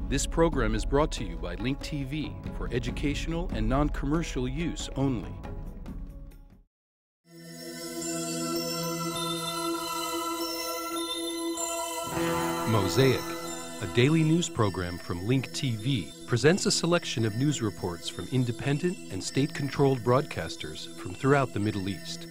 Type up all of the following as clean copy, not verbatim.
This program is brought to you by Link TV for educational and non-commercial use only. Mosaic, a daily news program from Link TV, presents a selection of news reports from independent and state-controlled broadcasters from throughout the Middle East.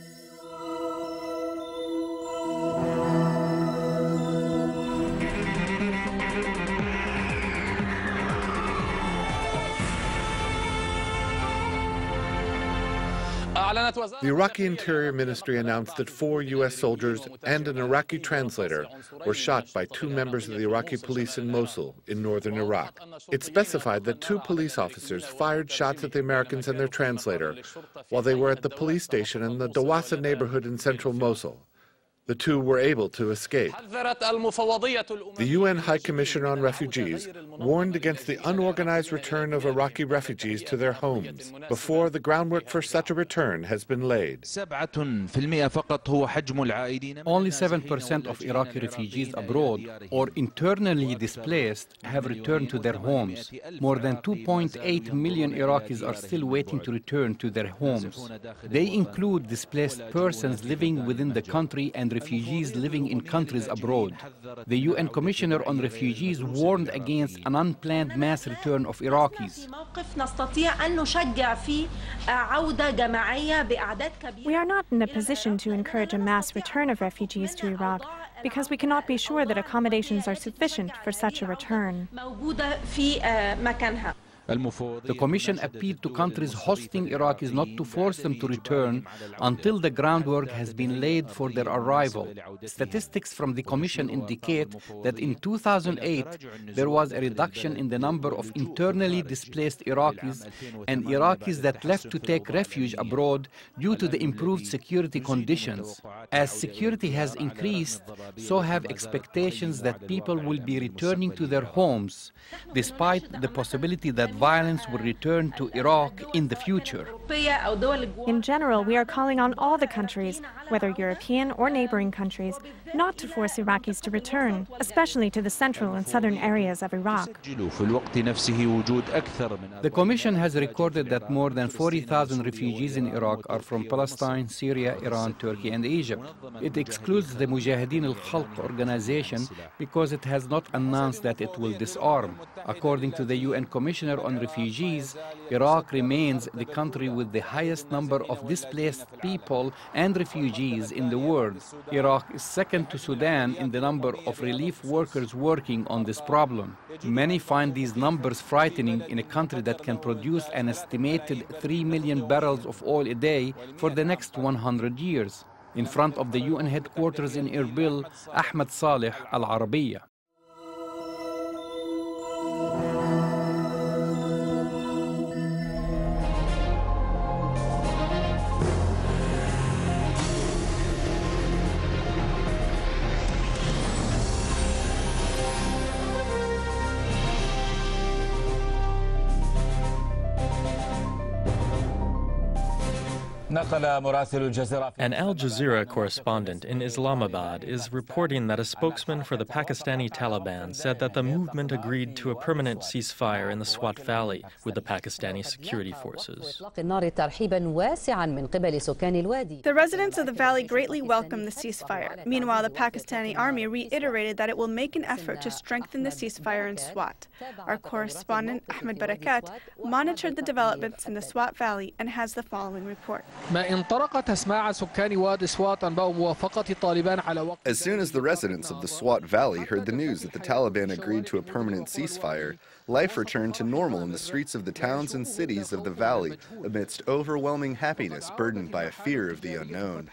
The Iraqi Interior Ministry announced that 4 U.S. soldiers and an Iraqi translator were shot by 2 members of the Iraqi police in Mosul, in northern Iraq. It specified that 2 police officers fired shots at the Americans and their translator while they were at the police station in the Dawasa neighborhood in central Mosul. The 2 were able to escape. The UN High Commissioner on Refugees warned against the unorganized return of Iraqi refugees to their homes before the groundwork for such a return has been laid. Only 7% of Iraqi refugees abroad or internally displaced have returned to their homes. More than 2.8 million Iraqis are still waiting to return to their homes. They include displaced persons living within the country and refugees living in countries abroad. The UN Commissioner on Refugees warned against an unplanned mass return of Iraqis. We are not in a position to encourage a mass return of refugees to Iraq because we cannot be sure that accommodations are sufficient for such a return. The Commission appealed to countries hosting Iraqis not to force them to return until the groundwork has been laid for their arrival. Statistics from the Commission indicate that in 2008 there was a reduction in the number of internally displaced Iraqis and Iraqis that left to take refuge abroad due to the improved security conditions. As security has increased, so have expectations that people will be returning to their homes, despite the possibility that violence will return to Iraq in the future. In general, we are calling on all the countries, whether European or neighboring countries, not to force Iraqis to return, especially to the central and southern areas of Iraq. The Commission has recorded that more than 40,000 refugees in Iraq are from Palestine, Syria, Iran, Turkey, and Egypt. It excludes the Mujahideen al-Khalq organization because it has not announced that it will disarm. According to the UN Commissioner on Refugees, Iraq remains the country with the highest number of displaced people and refugees in the world. Iraq is second to Sudan in the number of relief workers working on this problem. Many find these numbers frightening in a country that can produce an estimated 3 million barrels of oil a day for the next 100 years. In front of the UN headquarters in Erbil, Ahmed Saleh, Al-Arabiya. An Al Jazeera correspondent in Islamabad is reporting that a spokesman for the Pakistani Taliban said that the movement agreed to a permanent ceasefire in the Swat Valley with the Pakistani security forces. The residents of the valley greatly welcome the ceasefire. Meanwhile, the Pakistani army reiterated that it will make an effort to strengthen the ceasefire in Swat. Our correspondent, Ahmed Barakat, monitored the developments in the Swat Valley and has the following report. As soon as the residents of the Swat Valley heard the news that the Taliban agreed to a permanent ceasefire, life returned to normal in the streets of the towns and cities of the valley amidst overwhelming happiness burdened by a fear of the unknown.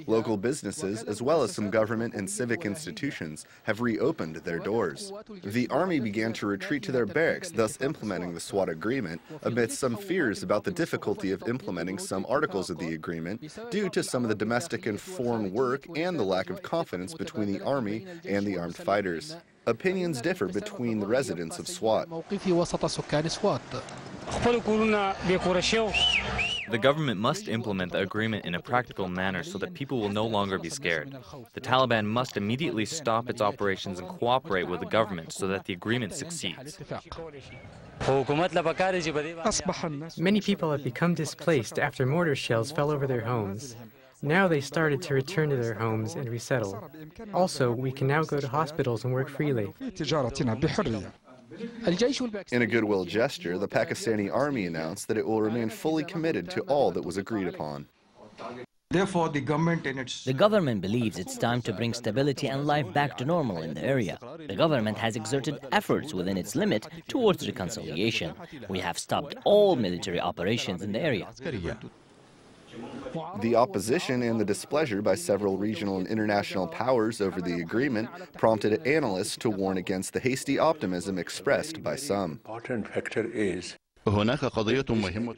Local businesses, as well as some government and civic institutions, have reopened their doors. The army began to retreat to their barracks, thus implementing the Swat agreement, amidst some fears about the difficulty of implementing some articles of the agreement due to some of the domestic and foreign work and the lack of confidence between the army and the armed fighters. Opinions differ between the residents of Swat. The government must implement the agreement in a practical manner so that people will no longer be scared. The Taliban must immediately stop its operations and cooperate with the government so that the agreement succeeds. Many people have become displaced after mortar shells fell over their homes. Now they started to return to their homes and resettle. Also, we can now go to hospitals and work freely. In a goodwill gesture, the Pakistani army announced that it will remain fully committed to all that was agreed upon. Therefore, the government believes it's time to bring stability and life back to normal in the area. The government has exerted efforts within its limit towards reconciliation. We have stopped all military operations in the area. The opposition and the displeasure by several regional and international powers over the agreement prompted analysts to warn against the hasty optimism expressed by some.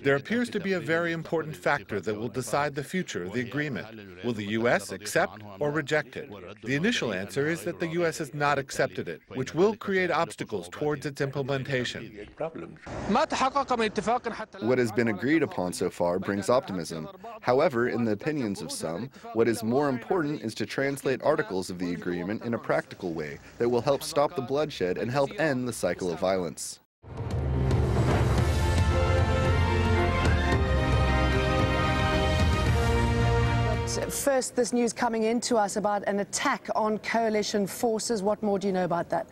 There appears to be a very important factor that will decide the future of the agreement. Will the U.S. accept or reject it? The initial answer is that the U.S. has not accepted it, which will create obstacles towards its implementation. What has been agreed upon so far brings optimism. However, in the opinions of some, what is more important is to translate articles of the agreement in a practical way that will help stop the bloodshed and help end the cycle of violence. First, this news coming in to us about an attack on coalition forces. What more do you know about that?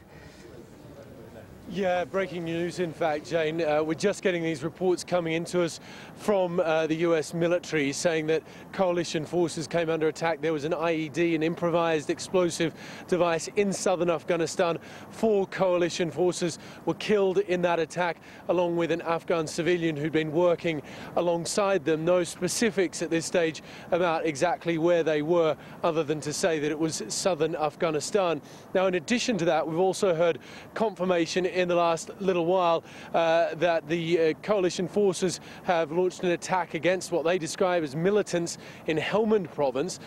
Yeah, breaking news, in fact, Jane. We're just getting these reports coming into us from the U.S. military saying that coalition forces came under attack. There was an IED, an improvised explosive device in southern Afghanistan. 4 coalition forces were killed in that attack, along with an Afghan civilian who'd been working alongside them. No specifics at this stage about exactly where they were, other than to say that it was southern Afghanistan. Now, in addition to that, we've also heard confirmation in the last little while that the coalition forces have launched an attack against what they describe as militants in Helmand province.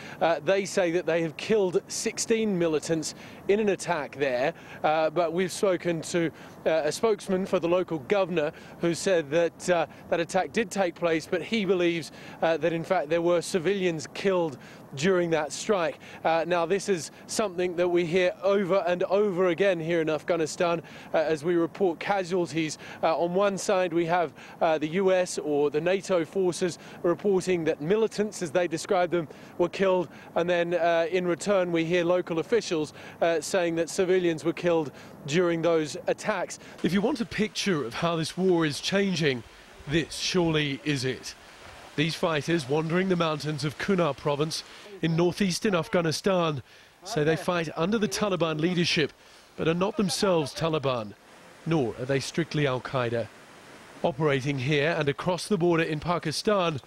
They say that they have killed 16 militants in an attack there, but we've spoken to a spokesman for the local governor who said that that attack did take place, but he believes that in fact there were civilians killed during that strike. Now, this is something that we hear over and over again here in Afghanistan as we report casualties. On one side, we have the US or the NATO forces reporting that militants, as they describe them, were killed, and then in return we hear local officials saying that civilians were killed during those attacks. If you want a picture of how this war is changing, this surely is it. These fighters wandering the mountains of Kunar province in northeastern Afghanistan say they fight under the Taliban leadership, but are not themselves Taliban, nor are they strictly Al-Qaeda. Operating here and across the border in Pakistan,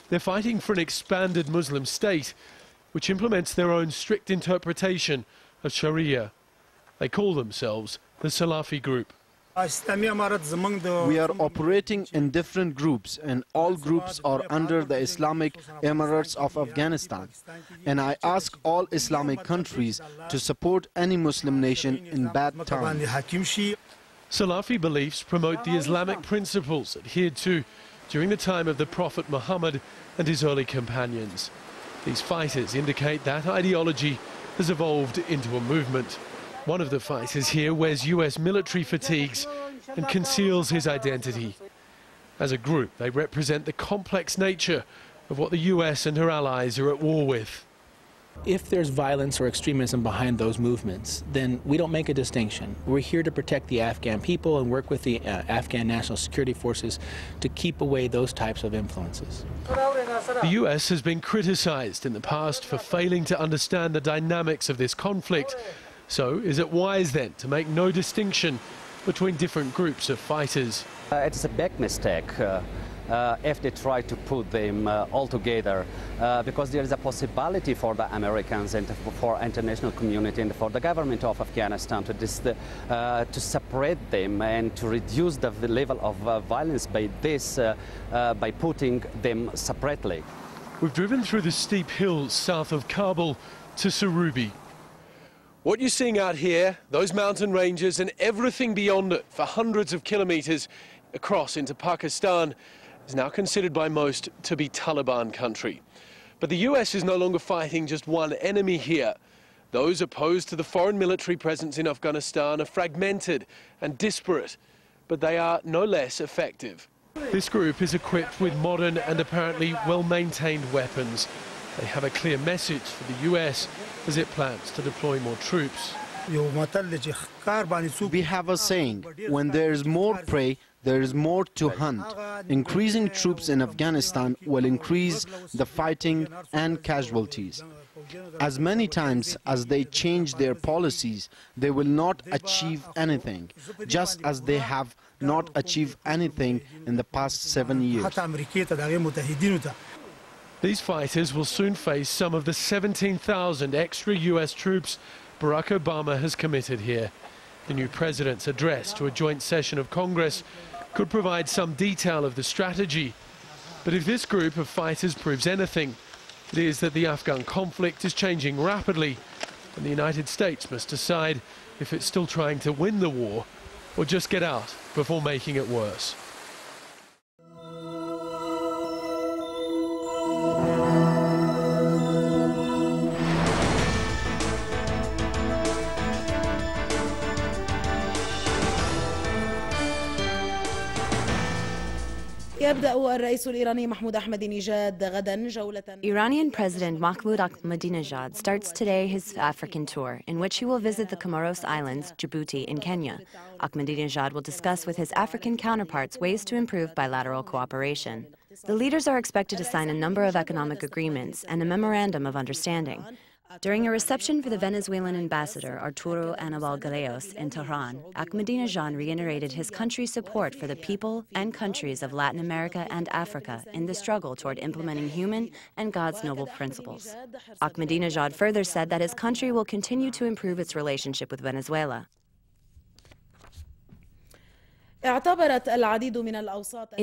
they're fighting for an expanded Muslim state, which implements their own strict interpretation of Sharia. They call themselves the Salafi group. We are operating in different groups, and all groups are under the Islamic Emirates of Afghanistan. And I ask all Islamic countries to support any Muslim nation in bad times. Salafi beliefs promote the Islamic principles adhered to during the time of the Prophet Muhammad and his early companions. These fighters indicate that ideology has evolved into a movement. One of the fighters here wears US military fatigues and conceals his identity. As a group, they represent the complex nature of what the US and her allies are at war with. If there's violence or extremism behind those movements, then we don't make a distinction. We're here to protect the Afghan people and work with the Afghan National Security Forces to keep away those types of influences. The US has been criticized in the past for failing to understand the dynamics of this conflict. So, is it wise then to make no distinction between different groups of fighters? It's a big mistake if they try to put them all together, because there is a possibility for the Americans and for international community and for the government of Afghanistan to separate them and to reduce the level of violence by putting them separately. We've driven through the steep hills south of Kabul to Surubi. What you're seeing out here, those mountain ranges and everything beyond it for hundreds of kilometers, across into Pakistan is now considered by most to be Taliban country. But the US is no longer fighting just one enemy here. Those opposed to the foreign military presence in Afghanistan are fragmented and disparate, but they are no less effective. This group is equipped with modern and apparently well-maintained weapons. They have a clear message for the US as it plans to deploy more troops. We have a saying, when there is more prey, there is more to hunt. Increasing troops in Afghanistan will increase the fighting and casualties. As many times as they change their policies, they will not achieve anything, just as they have not achieved anything in the past 7 years. These fighters will soon face some of the 17,000 extra US troops Barack Obama has committed here. The new president's address to a joint session of Congress could provide some detail of the strategy. But if this group of fighters proves anything, it is that the Afghan conflict is changing rapidly, and the United States must decide if it's still trying to win the war or just get out before making it worse. Iranian President Mahmoud Ahmadinejad starts today his African tour, in which he will visit the Comoros Islands, Djibouti, and Kenya. Ahmadinejad will discuss with his African counterparts ways to improve bilateral cooperation. The leaders are expected to sign a number of economic agreements and a memorandum of understanding. During a reception for the Venezuelan ambassador Arturo Anibal Galeos in Tehran, Ahmadinejad reiterated his country's support for the people and countries of Latin America and Africa in the struggle toward implementing human and God's noble principles. Ahmadinejad further said that his country will continue to improve its relationship with Venezuela. In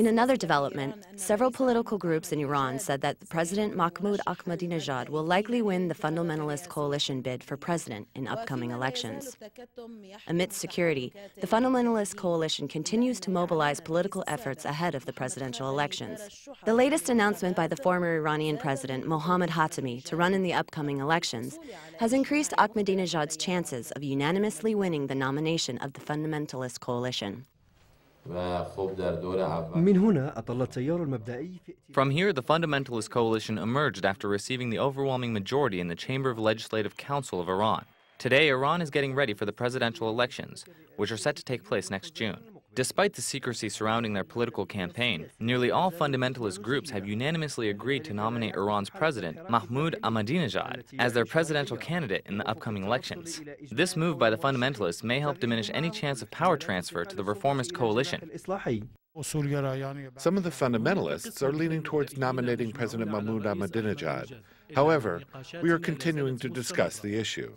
another development, several political groups in Iran said that President Mahmoud Ahmadinejad will likely win the Fundamentalist coalition bid for president in upcoming elections. Amidst security, the Fundamentalist coalition continues to mobilize political efforts ahead of the presidential elections. The latest announcement by the former Iranian president Mohammad Khatami to run in the upcoming elections has increased Ahmadinejad's chances of unanimously winning the nomination of the Fundamentalist coalition. From here, the Fundamentalist coalition emerged after receiving the overwhelming majority in the Chamber of Legislative Council of Iran. Today, Iran is getting ready for the presidential elections, which are set to take place next June. Despite the secrecy surrounding their political campaign, nearly all fundamentalist groups have unanimously agreed to nominate Iran's president, Mahmoud Ahmadinejad, as their presidential candidate in the upcoming elections. This move by the fundamentalists may help diminish any chance of power transfer to the reformist coalition. Some of the fundamentalists are leaning towards nominating President Mahmoud Ahmadinejad. However, we are continuing to discuss the issue.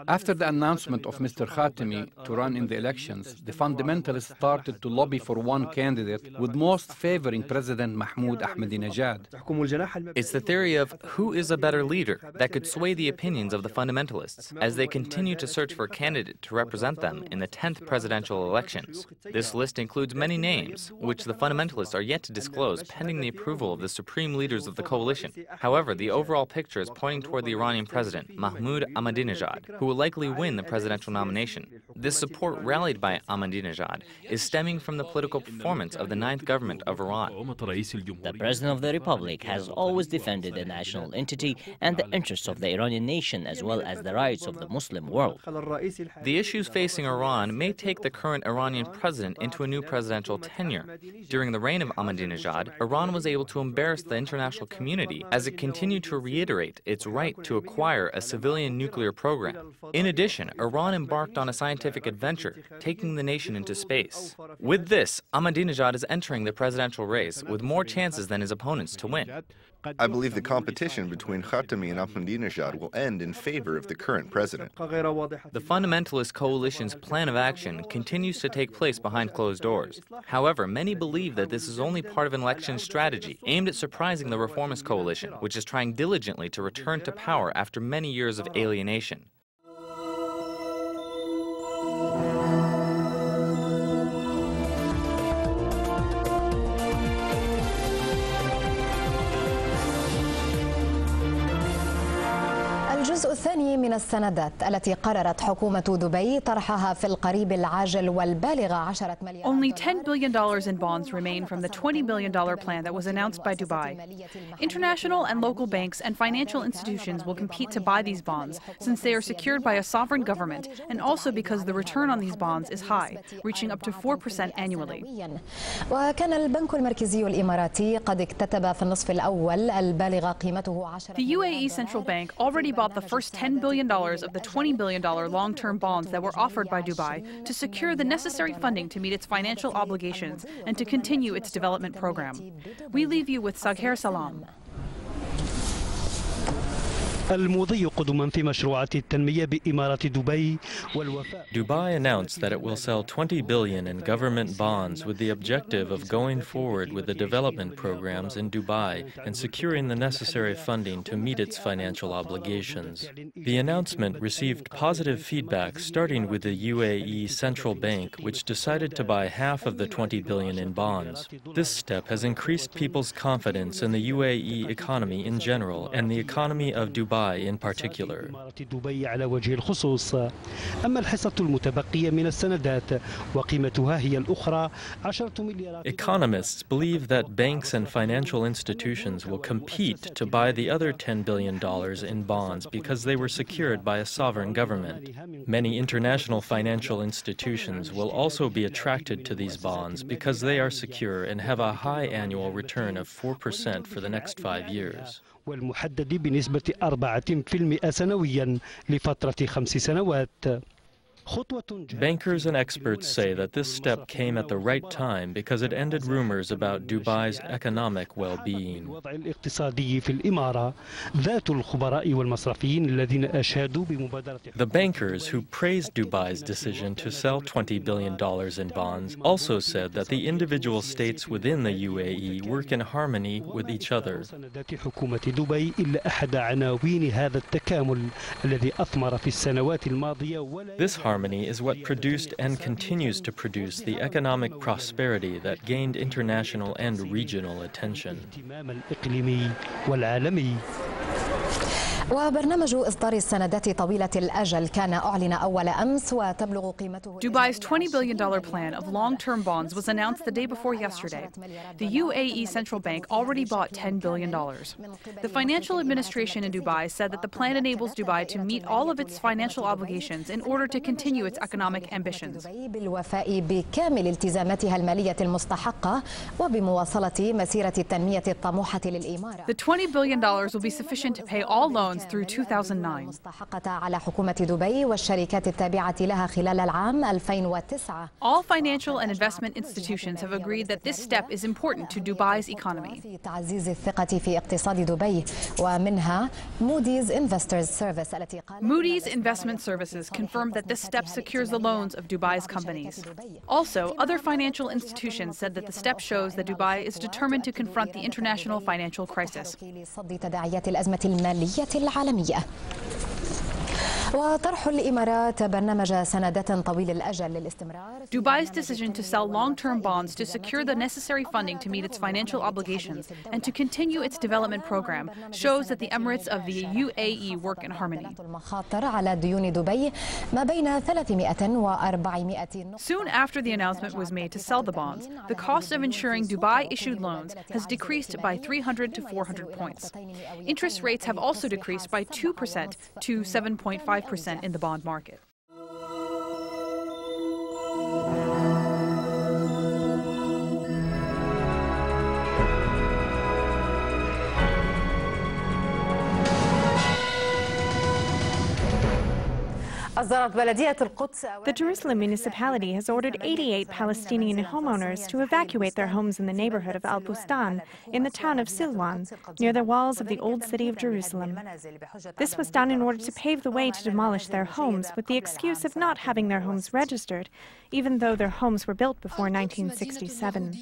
After the announcement of Mr. Khatami to run in the elections, the fundamentalists started to lobby for one candidate, with most favoring President Mahmoud Ahmadinejad. It's the theory of who is a better leader that could sway the opinions of the fundamentalists as they continue to search for a candidate to represent them in the 10th presidential elections. This list includes many names, which the fundamentalists are yet to disclose pending the approval of the supreme leaders of the coalition. However, the overall picture is pointing toward the Iranian president, Mahmoud Ahmadinejad, who will likely win the presidential nomination. This support rallied by Ahmadinejad is stemming from the political performance of the 9th government of Iran. The President of the Republic has always defended the national entity and the interests of the Iranian nation, as well as the rights of the Muslim world. The issues facing Iran may take the current Iranian president into a new presidential tenure. During the reign of Ahmadinejad, Iran was able to embarrass the international community as it continued to reiterate its right to acquire a civilian nuclear program. In addition, Iran embarked on a scientific adventure, taking the nation into space. With this, Ahmadinejad is entering the presidential race with more chances than his opponents to win. I believe the competition between Khatami and Ahmadinejad will end in favor of the current president. The fundamentalist coalition's plan of action continues to take place behind closed doors. However, many believe that this is only part of an election strategy aimed at surprising the reformist coalition, which is trying diligently to return to power after many years of alienation. الجزء الثاني من السندات التي قررت حكومة دبي طرحها في القريب العاجل والبالغ 10 مليار. Only $10 billion in bonds remain from the $20 billion plan that was announced by Dubai. International and local banks and financial institutions will compete to buy these bonds since they are secured by a sovereign government and also because the return on these bonds is high, reaching up to 4% annually. وكان البنك المركزي الإماراتي قد اكتتب في النصف الأول البالغ قيمته 10. The U.A.E. Central Bank already bought the first $10 billion of the $20 billion long-term bonds that were offered by Dubai to secure the necessary funding to meet its financial obligations and to continue its development program. We leave you with Sagher Salam. المضي قدما في مشروعات التنمية بإمارات دبي والوفاء. Dubai announced that it will sell $20 billion in government bonds with the objective of going forward with the development programs in Dubai and securing the necessary funding to meet its financial obligations. The announcement received positive feedback starting with the U.A.E. Central Bank, which decided to buy half of the $20 billion in bonds. This step has increased people's confidence in the U.A.E. economy in general and the economy of Dubai in particular. على وجه الخصوص. أما الحصة المتبقية من السندات وقيمتها هي الأخرى 10 مليار. Economists believe that banks and financial institutions will compete to buy the other $10 billion in bonds because they were secured by a sovereign government. Many international financial institutions will also be attracted to these bonds because they are secure and have a high annual return of 4% for the next 5 years. والمحدد بنسبة 4% سنويا لفترة 5 سنوات. Bankers and experts say that this step came at the right time because it ended rumors about Dubai's economic well-being. The bankers who praised Dubai's decision to sell $20 billion in bonds also said that the individual states within the U.A.E. work in harmony with each other. This harmony is what produced and continues to produce the economic prosperity that gained international and regional attention. وبرنامج إصدار السندات طويلة الأجل كان أعلن أول أمس وتبلغ قيمته. Dubai's $20 billion plan of long-term bonds was announced the day before yesterday. The U.A.E. Central Bank already bought $10 billion. The financial administration in Dubai said that the plan enables Dubai to meet all of its financial obligations in order to continue its economic ambitions. بالوفاء بكامل التزاماتها المالية المستحقة وبمواصلة مسيرة التنمية الطموحة للإمارة. The $20 billion will be sufficient to pay all loans through 2009. على حكومة دبي والشركات التابعة لها خلال العام 2009. All financial and investment institutions have agreed that this step is important to Dubai's economy. في تعزيز الثقة في اقتصاد دبي ومنها Moody's Investors Service التي قالت Moody's Investment Services confirmed that this step secures the loans of Dubai's companies. Also, other financial institutions said that the step shows that Dubai is determined to confront the international financial crisis. العالمية. وطرح الإمارات برنامج سندات طويل الأجل للاستمرار. Dubai's decision to sell long-term bonds to secure the necessary funding to meet its financial obligations and to continue its development program shows that the Emirates of the U.A.E. work in harmony. المخاطر على ديون دبي ما بين 300 و 400. Soon after the announcement was made to sell the bonds, the cost of ensuring Dubai-issued loans has decreased by 300 to 400 points. Interest rates have also decreased by 2% to 7.5% in the bond market. The Jerusalem municipality has ordered 88 Palestinian homeowners to evacuate their homes in the neighborhood of Al Bustan in the town of Silwan, near the walls of the old city of Jerusalem. This was done in order to pave the way to demolish their homes with the excuse of not having their homes registered, even though their homes were built before 1967.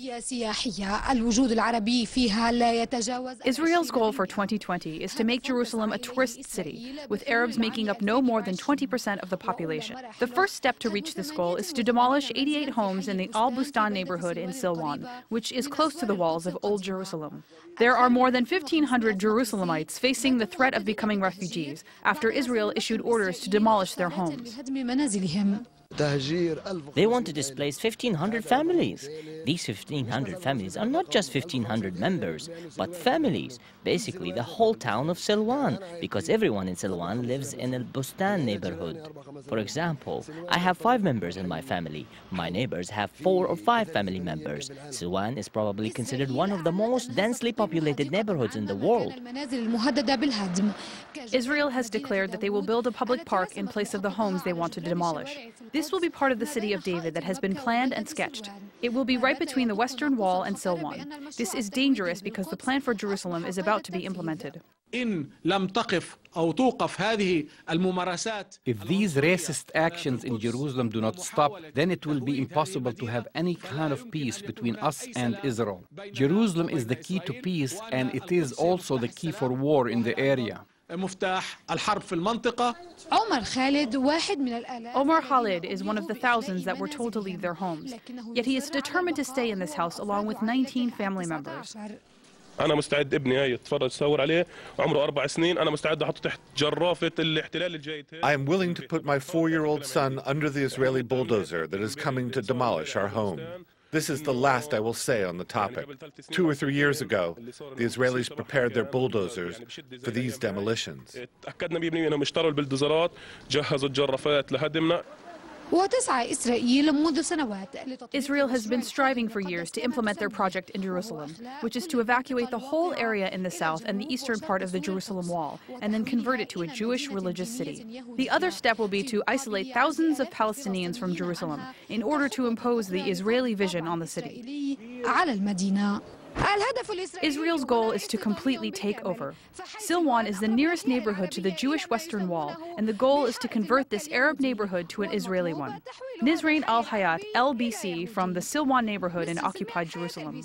Israel's goal for 2020 is to make Jerusalem a tourist city, with Arabs making up no more than 20% of the the population. The first step to reach this goal is to demolish 88 homes in the Al-Bustan neighborhood in Silwan, which is close to the walls of Old Jerusalem. There are more than 1,500 Jerusalemites facing the threat of becoming refugees after Israel issued orders to demolish their homes. They want to displace 1,500 families. These 1,500 families are not just 1,500 members, but families, basically the whole town of Silwan, because everyone in Silwan lives in Al-Bustan neighborhood. For example, I have 5 members in my family. My neighbors have 4 or 5 family members. Silwan is probably considered one of the most densely populated neighborhoods in the world. Israel has declared that they will build a public park in place of the homes they want to demolish. This will be part of the city of David that has been planned and sketched. It will be right between the Western Wall and Silwan. This is dangerous because the plan for Jerusalem is about to be implemented. If these racist actions in Jerusalem do not stop, then it will be impossible to have any kind of peace between us and Israel. Jerusalem is the key to peace, and it is also the key for war in the area. Omar Khalid is one of the thousands that were told to leave their homes. Yet he is determined to stay in this house along with 19 family members. أنا مستعد ابني هاي يتفرج صور عليه عمره 4 سنين أنا مستعد أحطه تحت جرافة الاحتلال الجاي. I am willing to put my 4-year-old son under the Israeli bulldozer that is coming to demolish our home. This is the last I will say on the topic. 2 or 3 years ago, the Israelis prepared their bulldozers for these demolitions. تأكدنا 100% إنهم اشتروا البلدوزرات جهزوا الجرافات لهدمنا. Israel has been striving for years to implement their project in Jerusalem, which is to evacuate the whole area in the south and the eastern part of the Jerusalem wall, and then convert it to a Jewish religious city. The other step will be to isolate thousands of Palestinians from Jerusalem in order to impose the Israeli vision on the city. Israel's goal is to completely take over. Silwan is the nearest neighborhood to the Jewish Western Wall, and the goal is to convert this Arab neighborhood to an Israeli one. Nizrain Al-Hayat, LBC, from the Silwan neighborhood in occupied Jerusalem.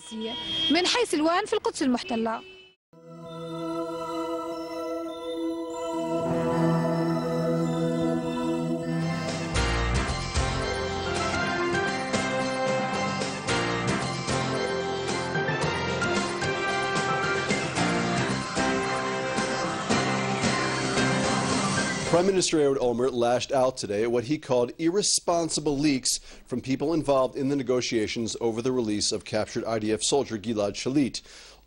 Prime Minister Olmert lashed out today at what he called irresponsible leaks from people involved in the negotiations over the release of captured IDF soldier Gilad Shalit.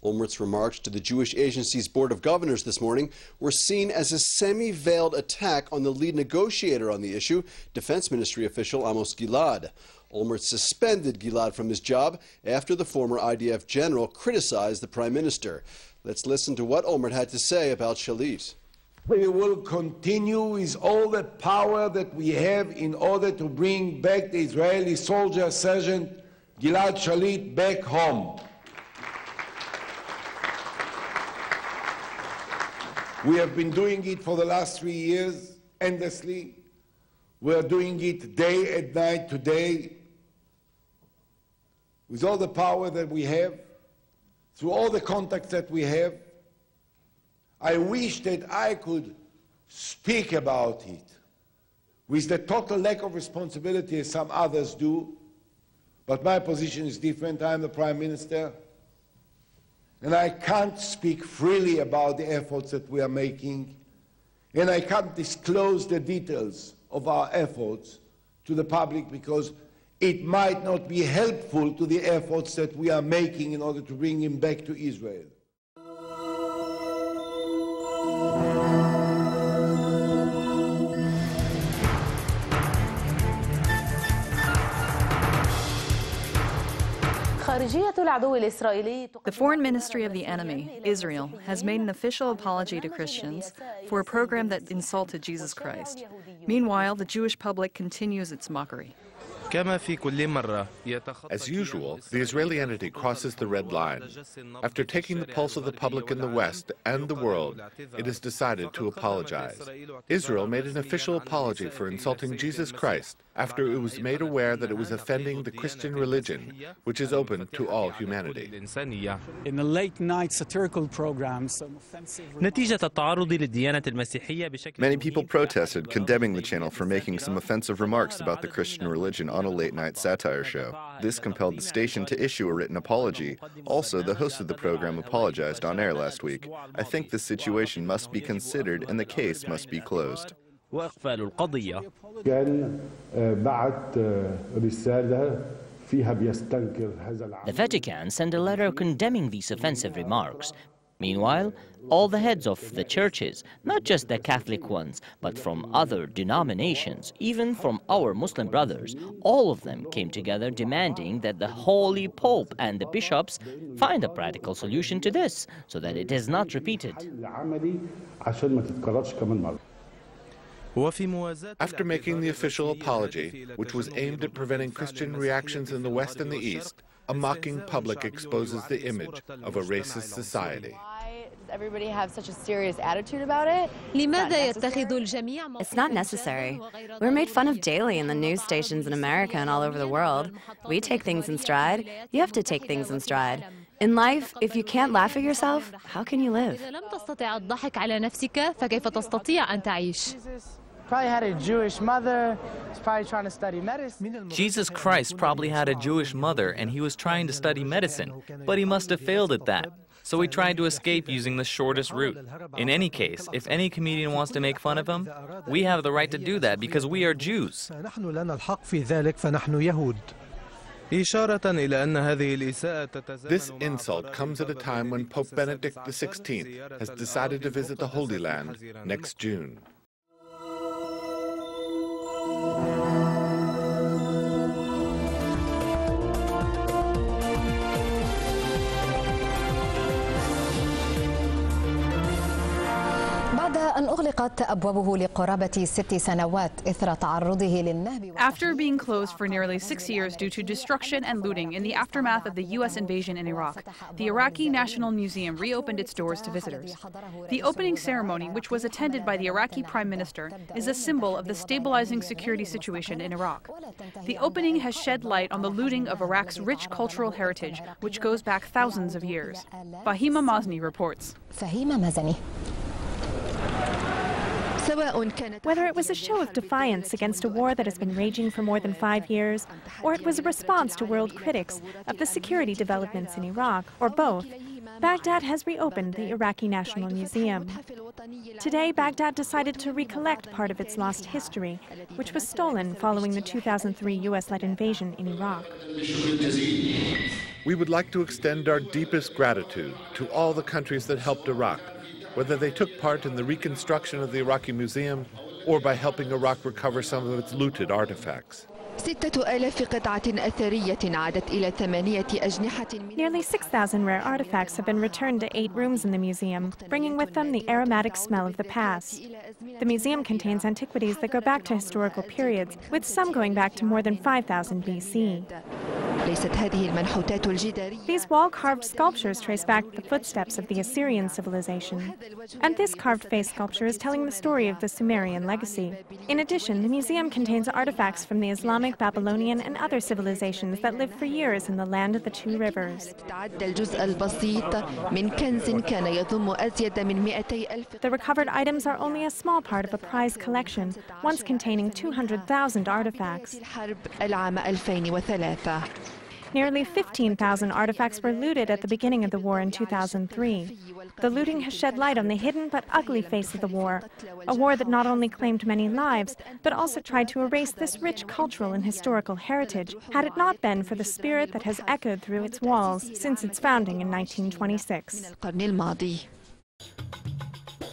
Olmert's remarks to the Jewish Agency's Board of Governors this morning were seen as a semi-veiled attack on the lead negotiator on the issue, Defense Ministry official Amos Gilad. Olmert suspended Gilad from his job after the former IDF general criticized the Prime Minister. Let's listen to what Olmert had to say about Shalit. We will continue with all the power that we have in order to bring back the Israeli soldier Sergeant Gilad Shalit back home. We have been doing it for the last 3 years, endlessly. We are doing it day and night today, with all the power that we have, through all the contacts that we have. I wish that I could speak about it with the total lack of responsibility as some others do, but my position is different. I am the Prime Minister, and I can't speak freely about the efforts that we are making, and I can't disclose the details of our efforts to the public because it might not be helpful to the efforts that we are making in order to bring him back to Israel. The foreign ministry of the enemy, Israel, has made an official apology to Christians for a program that insulted Jesus Christ. Meanwhile, the Jewish public continues its mockery. As usual, the Israeli entity crosses the red line. After taking the pulse of the public in the West and the world, it has decided to apologize. Israel made an official apology for insulting Jesus Christ after it was made aware that it was offending the Christian religion, which is open to all humanity. In the late-night satirical programs, many people protested, condemning the channel for making some offensive remarks about the Christian religion on a late-night satire show. This compelled the station to issue a written apology. Also, the host of the program apologized on air last week. I think this situation must be considered and the case must be closed. The Vatican sent a letter condemning these offensive remarks. Meanwhile, all the heads of the churches, not just the Catholic ones, but from other denominations, even from our Muslim brothers, all of them came together demanding that the Holy Pope and the bishops find a practical solution to this, so that it is not repeated. After making the official apology, which was aimed at preventing Christian reactions in the West and the East, a mocking public exposes the image of a racist society. Why does everybody have such a serious attitude about it? It's not necessary. We're made fun of daily in the news stations in America and all over the world. We take things in stride. You have to take things in stride. In life, if you can't laugh at yourself, how can you live? Probably had a Jewish mother. He's probably trying to study medicine. Jesus Christ probably had a Jewish mother and he was trying to study medicine, but he must have failed at that. So he tried to escape using the shortest route. In any case, if any comedian wants to make fun of him, we have the right to do that because we are Jews. This insult comes at a time when Pope Benedict XVI has decided to visit the Holy Land next June. After being closed for nearly 6 years due to destruction and looting in the aftermath of the U.S. invasion in Iraq, the Iraqi National Museum reopened its doors to visitors. The opening ceremony, which was attended by the Iraqi Prime Minister, is a symbol of the stabilizing security situation in Iraq. The opening has shed light on the looting of Iraq's rich cultural heritage, which goes back thousands of years. Fahima Mazni reports. Whether it was a show of defiance against a war that has been raging for more than 5 years, or it was a response to world critics of the security developments in Iraq, or both, Baghdad has reopened the Iraqi National Museum. Today, Baghdad decided to recollect part of its lost history, which was stolen following the 2003 U.S.-led invasion in Iraq. We would like to extend our deepest gratitude to all the countries that helped Iraq, whether they took part in the reconstruction of the Iraqi Museum or by helping Iraq recover some of its looted artifacts. Nearly 6,000 rare artifacts have been returned to 8 rooms in the museum, bringing with them the aromatic smell of the past. The museum contains antiquities that go back to historical periods, with some going back to more than 5000 BC. These wall-carved sculptures trace back the footsteps of the Assyrian civilization. And this carved face sculpture is telling the story of the Sumerian legacy. In addition, the museum contains artifacts from the Islamic, Babylonian, and other civilizations that lived for years in the land of the 2 rivers. The recovered items are only a small part of a prize collection, once containing 200,000 artifacts. Nearly 15,000 artifacts were looted at the beginning of the war in 2003. The looting has shed light on the hidden but ugly face of the war, a war that not only claimed many lives, but also tried to erase this rich cultural and historical heritage, had it not been for the spirit that has echoed through its walls since its founding in 1926.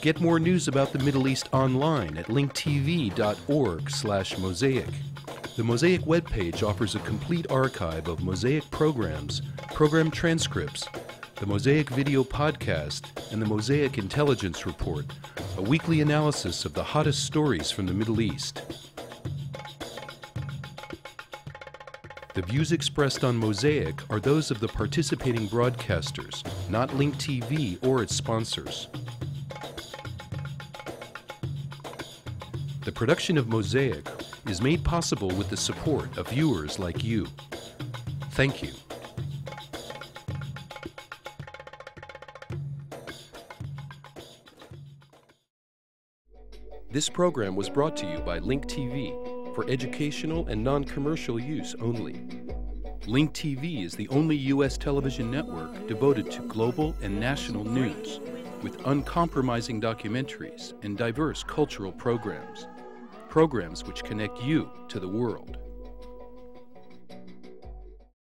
Get more news about the Middle East online at linktv.org/Mosaic. The Mosaic webpage offers a complete archive of Mosaic programs, program transcripts, the Mosaic video podcast, and the Mosaic Intelligence Report, a weekly analysis of the hottest stories from the Middle East. The views expressed on Mosaic are those of the participating broadcasters, not Link TV or its sponsors. The production of Mosaic is made possible with the support of viewers like you. Thank you. This program was brought to you by Link TV for educational and non-commercial use only. Link TV is the only U.S. television network devoted to global and national news, with uncompromising documentaries and diverse cultural programs. Programs which connect you to the world.